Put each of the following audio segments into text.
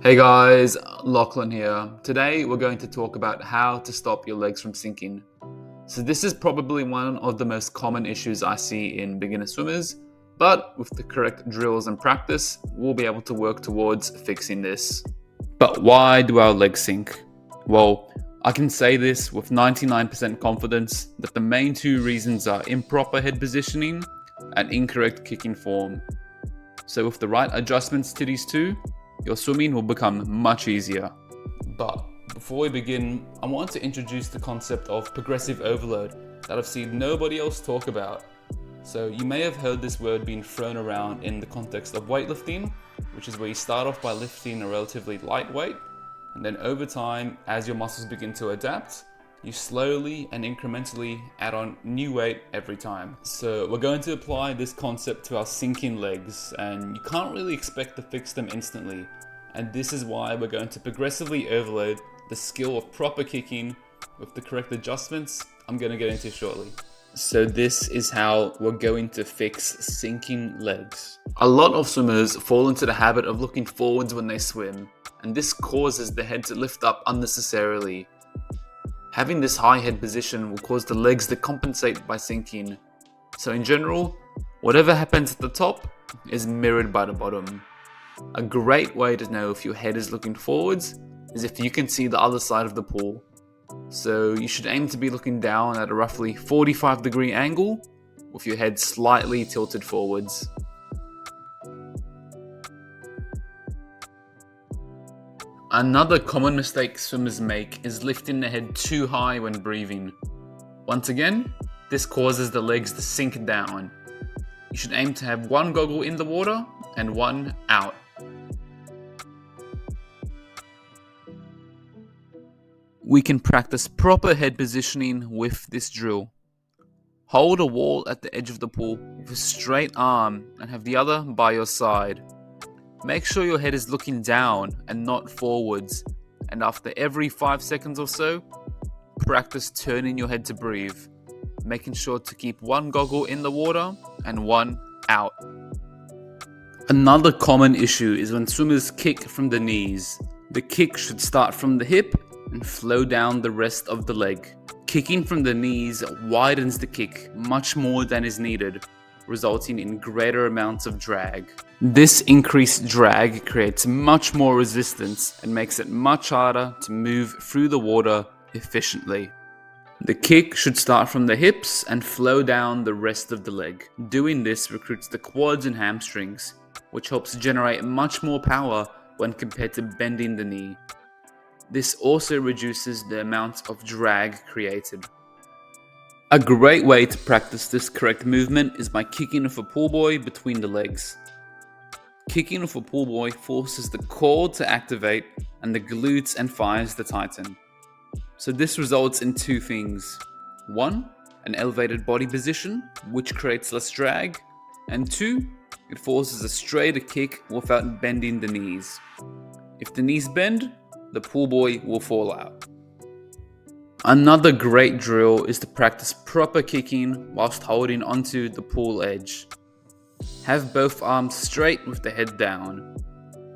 Hey guys, Lachlan here. Today we're going to talk about how to stop your legs from sinking. So this is probably one of the most common issues I see in beginner swimmers, but with the correct drills and practice, we'll be able to work towards fixing this. But why do our legs sink? Well, I can say this with 99% confidence that the main two reasons are improper head positioning and incorrect kicking form. So with the right adjustments to these two, your swimming will become much easier. But before we begin, I want to introduce the concept of progressive overload that I've seen nobody else talk about. So you may have heard this word being thrown around in the context of weightlifting, which is where you start off by lifting a relatively light weight, and then over time, as your muscles begin to adapt, you slowly and incrementally add on new weight every time. So we're going to apply this concept to our sinking legs, and you can't really expect to fix them instantly. And this is why we're going to progressively overload the skill of proper kicking with the correct adjustments I'm going to get into shortly. So this is how we're going to fix sinking legs. A lot of swimmers fall into the habit of looking forwards when they swim, and this causes the head to lift up unnecessarily. Having this high head position will cause the legs to compensate by sinking. So in general, whatever happens at the top is mirrored by the bottom. A great way to know if your head is looking forwards is if you can see the other side of the pool. So you should aim to be looking down at a roughly 45-degree angle with your head slightly tilted forwards. Another common mistake swimmers make is lifting the head too high when breathing. Once again, this causes the legs to sink down. You should aim to have one goggle in the water and one out. We can practice proper head positioning with this drill. Hold a wall at the edge of the pool with a straight arm and have the other by your side. Make sure your head is looking down and not forwards, and after every 5 seconds or so, practice turning your head to breathe, making sure to keep one goggle in the water and one out. Another common issue is when swimmers kick from the knees. The kick should start from the hip and flow down the rest of the leg. Kicking from the knees widens the kick much more than is needed, resulting in greater amounts of drag. This increased drag creates much more resistance and makes it much harder to move through the water efficiently. The kick should start from the hips and flow down the rest of the leg. Doing this recruits the quads and hamstrings, which helps generate much more power when compared to bending the knee. This also reduces the amount of drag created. A great way to practice this correct movement is by kicking with a pull buoy between the legs. Kicking with a pull buoy forces the core to activate and the glutes and thighs to tighten. So this results in two things. One, an elevated body position, which creates less drag. And two, it forces a straighter kick without bending the knees. If the knees bend, the pull buoy will fall out. Another great drill is to practice proper kicking whilst holding onto the pool edge. Have both arms straight with the head down.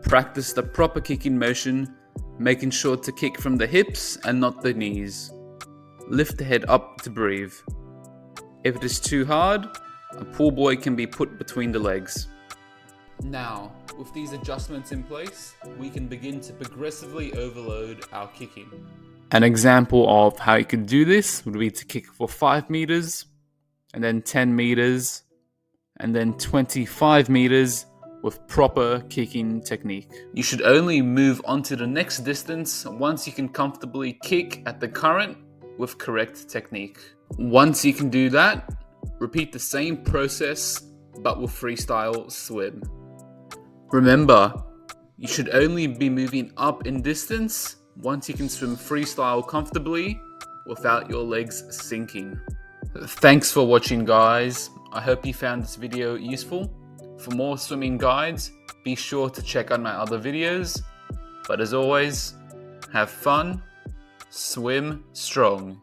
Practice the proper kicking motion, making sure to kick from the hips and not the knees. Lift the head up to breathe. If it is too hard, a pull buoy can be put between the legs. Now, with these adjustments in place, we can begin to progressively overload our kicking. An example of how you could do this would be to kick for 5 meters, and then 10 meters, and then 25 meters with proper kicking technique. You should only move on to the next distance once you can comfortably kick at the current with correct technique. Once you can do that, repeat the same process but with freestyle swim. Remember, you should only be moving up in distance once you can swim freestyle comfortably without your legs sinking. Thanks for watching, guys. I hope you found this video useful. For more swimming guides, be sure to check out my other videos. But as always, have fun, swim strong.